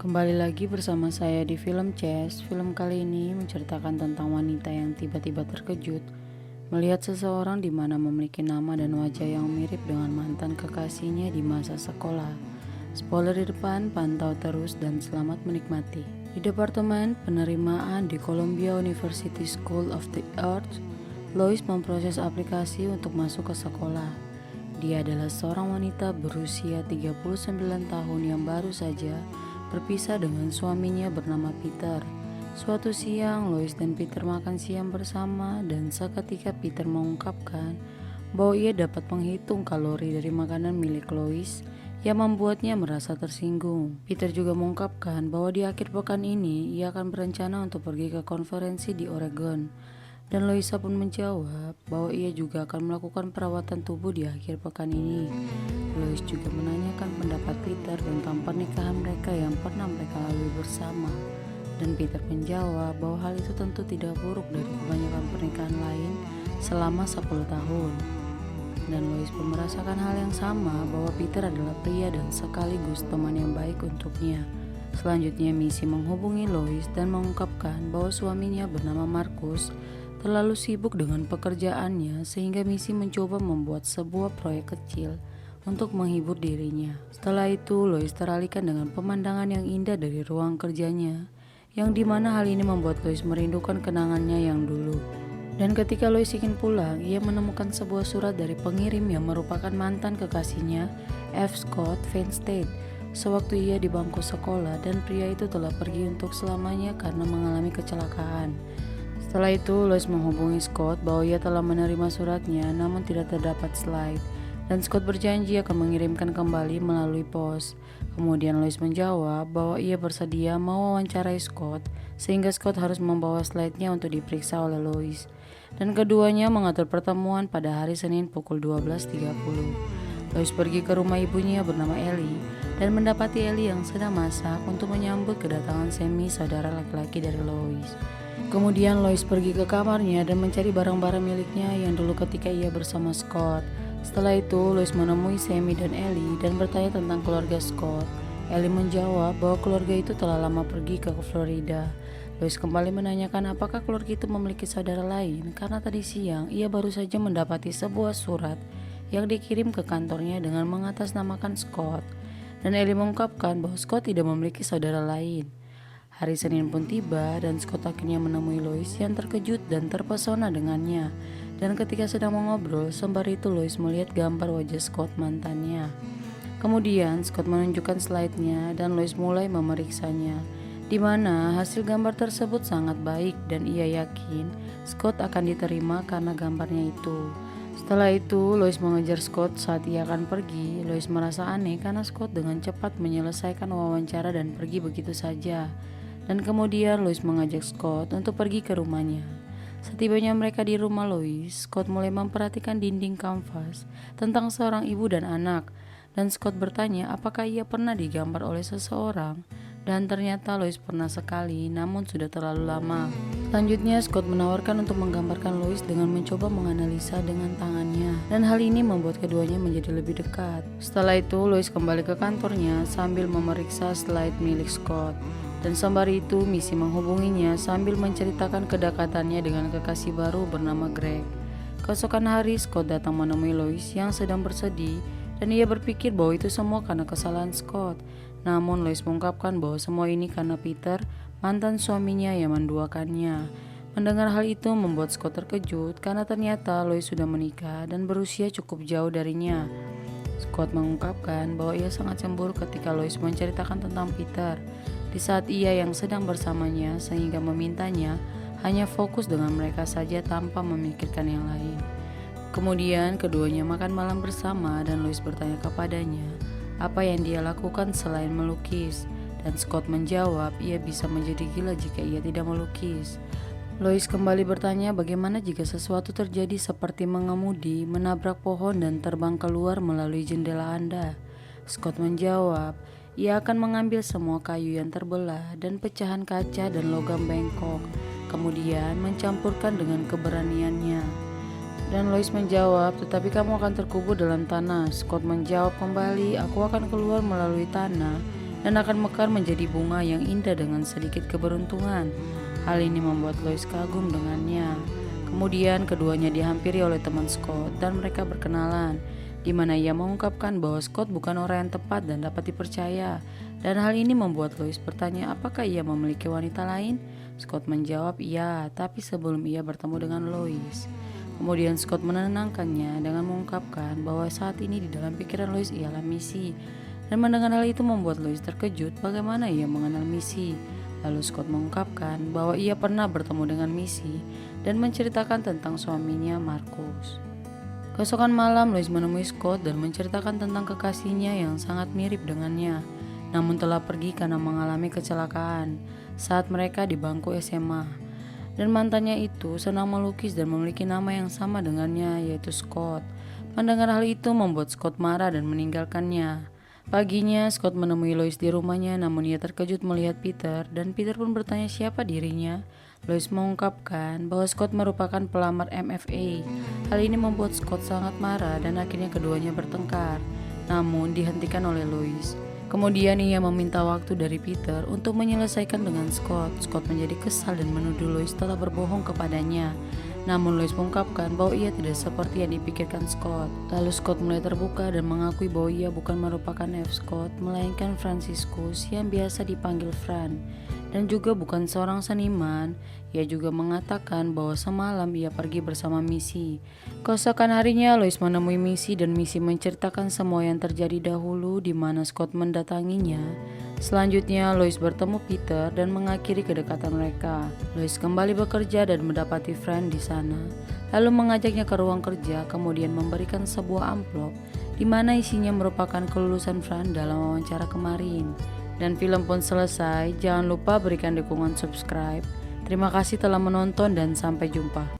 Kembali lagi bersama saya di film Chess. Film kali ini menceritakan tentang wanita yang tiba-tiba terkejut melihat seseorang di mana memiliki nama dan wajah yang mirip dengan mantan kekasihnya di masa sekolah. Spoiler di depan, pantau terus dan selamat menikmati. Di Departemen Penerimaan di Columbia University School of the Arts, Lois memproses aplikasi untuk masuk ke sekolah. Dia adalah seorang wanita berusia 39 tahun yang baru saja berpisah dengan suaminya bernama Peter. Suatu siang, Lois dan Peter makan siang bersama dan seketika Peter mengungkapkan bahwa ia dapat menghitung kalori dari makanan milik Lois yang membuatnya merasa tersinggung. Peter juga mengungkapkan bahwa di akhir pekan ini ia akan berencana untuk pergi ke konferensi di Oregon. Dan Loisa pun menjawab bahwa ia juga akan melakukan perawatan tubuh di akhir pekan ini. Lois juga menanyakan pendapat Peter tentang pernikahan mereka yang pernah mereka lalui bersama. Dan Peter menjawab bahwa hal itu tentu tidak buruk dari kebanyakan pernikahan lain selama 10 tahun. Dan Lois pun merasakan hal yang sama, bahwa Peter adalah pria dan sekaligus teman yang baik untuknya. Selanjutnya Missy menghubungi Lois dan mengungkapkan bahwa suaminya bernama Marcus terlalu sibuk dengan pekerjaannya sehingga Missy mencoba membuat sebuah proyek kecil untuk menghibur dirinya. Setelah itu Lois teralihkan dengan pemandangan yang indah dari ruang kerjanya, yang dimana hal ini membuat Lois merindukan kenangannya yang dulu. Dan ketika Lois ingin pulang, ia menemukan sebuah surat dari pengirim yang merupakan mantan kekasihnya, F. Scott Feinstein, sewaktu ia di bangku sekolah, dan pria itu telah pergi untuk selamanya karena mengalami kecelakaan. Setelah itu, Lois menghubungi Scott bahwa ia telah menerima suratnya namun tidak terdapat slide, dan Scott berjanji akan mengirimkan kembali melalui pos. Kemudian Lois menjawab bahwa ia bersedia mewawancarai Scott, sehingga Scott harus membawa slide-nya untuk diperiksa oleh Lois. Dan keduanya mengatur pertemuan pada hari Senin pukul 12.30. Lois pergi ke rumah ibunya bernama Ellie dan mendapati Ellie yang sedang masak untuk menyambut kedatangan Sammy, saudara laki-laki dari Lois. Kemudian Lois pergi ke kamarnya dan mencari barang-barang miliknya yang dulu ketika ia bersama Scott. Setelah itu Lois menemui Sammy dan Ellie dan bertanya tentang keluarga Scott. Ellie menjawab bahwa keluarga itu telah lama pergi ke Florida. Lois kembali menanyakan apakah keluarga itu memiliki saudara lain, karena tadi siang ia baru saja mendapati sebuah surat yang dikirim ke kantornya dengan mengatasnamakan Scott. Dan Ellie mengungkapkan bahwa Scott tidak memiliki saudara lain. Hari Senin pun tiba dan Scott akhirnya menemui Lois yang terkejut dan terpesona dengannya. Dan ketika sedang mengobrol, sembari itu Lois melihat gambar wajah Scott mantannya. Kemudian Scott menunjukkan slide-nya dan Lois mulai memeriksanya, di mana hasil gambar tersebut sangat baik dan ia yakin Scott akan diterima karena gambarnya itu. Setelah itu, Lois mengejar Scott saat ia akan pergi. Lois merasa aneh karena Scott dengan cepat menyelesaikan wawancara dan pergi begitu saja. Dan kemudian Lois mengajak Scott untuk pergi ke rumahnya. Setibanya mereka di rumah Lois, Scott mulai memperhatikan dinding kanvas tentang seorang ibu dan anak. Dan Scott bertanya apakah ia pernah digambar oleh seseorang. Dan ternyata Lois pernah sekali, namun sudah terlalu lama. Selanjutnya Scott menawarkan untuk menggambarkan Lois dengan mencoba menganalisa dengan tangannya. Dan hal ini membuat keduanya menjadi lebih dekat. Setelah itu Lois kembali ke kantornya sambil memeriksa slide milik Scott. Dan sembari itu Missy menghubunginya sambil menceritakan kedekatannya dengan kekasih baru bernama Greg. Keesokan hari Scott datang menemui Lois yang sedang bersedih, dan ia berpikir bahwa itu semua karena kesalahan Scott. Namun Lois mengungkapkan bahwa semua ini karena Peter, mantan suaminya yang menduakannya. Mendengar hal itu membuat Scott terkejut karena ternyata Lois sudah menikah dan berusia cukup jauh darinya. Scott mengungkapkan bahwa ia sangat cemburu ketika Lois menceritakan tentang Peter di saat ia yang sedang bersamanya, sehingga memintanya hanya fokus dengan mereka saja tanpa memikirkan yang lain. Kemudian keduanya makan malam bersama dan Lois bertanya kepadanya apa yang dia lakukan selain melukis, dan Scott menjawab ia bisa menjadi gila jika ia tidak melukis. Lois kembali bertanya bagaimana jika sesuatu terjadi seperti mengemudi, menabrak pohon dan terbang keluar melalui jendela Anda. Scott menjawab ia akan mengambil semua kayu yang terbelah dan pecahan kaca dan logam bengkok, kemudian mencampurkan dengan keberaniannya. Dan Lois menjawab, tetapi kamu akan terkubur dalam tanah. Scott menjawab kembali, aku akan keluar melalui tanah dan akan mekar menjadi bunga yang indah dengan sedikit keberuntungan. Hal ini membuat Lois kagum dengannya. Kemudian keduanya dihampiri oleh teman Scott dan mereka berkenalan, di mana ia mengungkapkan bahwa Scott bukan orang yang tepat dan dapat dipercaya. Dan hal ini membuat Lois bertanya apakah ia memiliki wanita lain. Scott menjawab iya, tapi sebelum ia bertemu dengan Lois. Kemudian Scott menenangkannya dengan mengungkapkan bahwa saat ini di dalam pikiran Lois ialah misi. Dan mendengar hal itu membuat Lois terkejut bagaimana ia mengenal misi. Lalu Scott mengungkapkan bahwa ia pernah bertemu dengan misi dan menceritakan tentang suaminya Marcus. Keesokan malam Lois menemui Scott dan menceritakan tentang kekasihnya yang sangat mirip dengannya, namun telah pergi karena mengalami kecelakaan saat mereka di bangku SMA. Dan mantannya itu senang melukis dan memiliki nama yang sama dengannya, yaitu Scott. Mendengar hal itu membuat Scott marah dan meninggalkannya. Paginya Scott menemui Lois di rumahnya, namun ia terkejut melihat Peter dan Peter pun bertanya siapa dirinya. Lois mengungkapkan bahwa Scott merupakan pelamar MFA. Hal ini membuat Scott sangat marah dan akhirnya keduanya bertengkar, namun dihentikan oleh Lois. Kemudian ia meminta waktu dari Peter untuk menyelesaikan dengan Scott. Scott menjadi kesal dan menuduh Lois telah berbohong kepadanya. Namun Lois mengungkapkan bahwa ia tidak seperti yang dipikirkan Scott. Lalu Scott mulai terbuka dan mengakui bahwa ia bukan merupakan F. Scott, melainkan Franciscus yang biasa dipanggil Fran, dan juga bukan seorang seniman. Ia juga mengatakan bahwa semalam ia pergi bersama Missy. Keesokan harinya Lois menemui Missy dan Missy menceritakan semua yang terjadi dahulu di mana Scott mendatanginya. Selanjutnya Lois bertemu Peter dan mengakhiri kedekatan mereka. Lois kembali bekerja dan mendapati Fran di sana, lalu mengajaknya ke ruang kerja, kemudian memberikan sebuah amplop di mana isinya merupakan kelulusan Fran dalam wawancara kemarin. Dan film pun selesai. Jangan lupa berikan dukungan subscribe. Terima kasih telah menonton dan sampai jumpa.